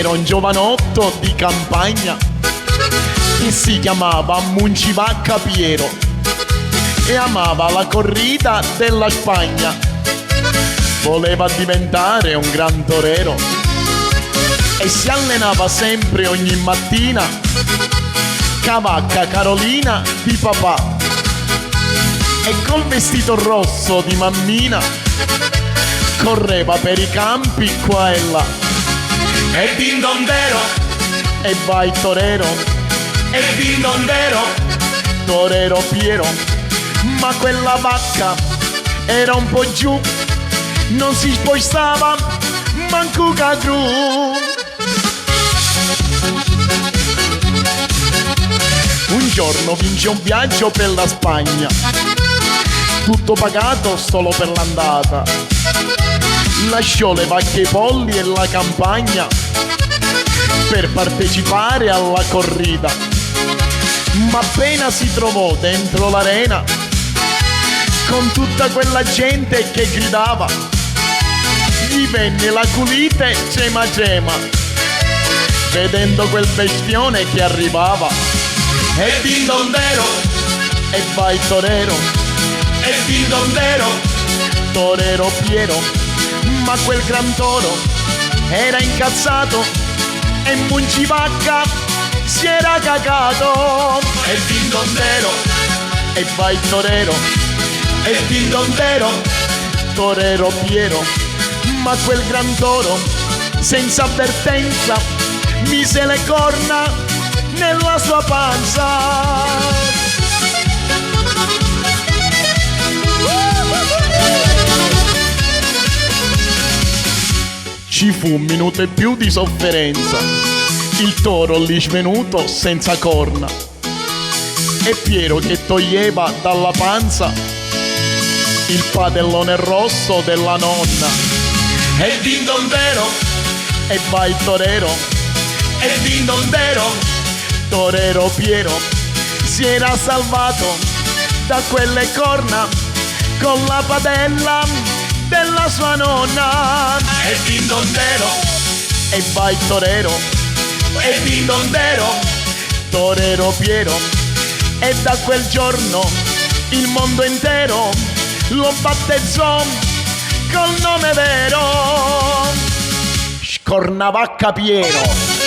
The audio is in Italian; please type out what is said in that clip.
C'era un giovanotto di campagna che si chiamava Muncivacca Piero e amava la corrida della Spagna. Voleva diventare un gran torero e si allenava sempre ogni mattina Cavacca Carolina di papà, e col vestito rosso di mammina correva per i campi qua e là. E din dondero, E vai torero, e din dondero, torero Piero, ma quella vacca era un po' giù, non si spostava manco cadru. Un giorno vince un viaggio per la Spagna, tutto pagato solo per l'andata. Lasciò le vacche e i polli e la campagna per partecipare alla corrida. Ma appena si trovò dentro l'arena con tutta quella gente che gridava, gli venne la culite cema cema vedendo quel bestione che arrivava. e din dondero, E vai torero, e din dondero, torero Piero, ma quel gran toro era incazzato e Muncivacca si era cagato. e din dondero, E vai torero, e din dondero, torero Piero, ma quel gran toro senza avvertenza mise le corna nella sua panza. Ci fu un minuto e più di sofferenza, il toro lì svenuto senza corna e Piero che toglieva dalla panza il padellone rosso della nonna. e din dondero, E vai torero, e din dondero, torero Piero, si era salvato da quelle corna con la padella della sua nonna. e din dondero, E vai torero, e din dondero, torero Piero, e da quel giorno il mondo intero lo battezzò col nome vero, Scornavacca Piero.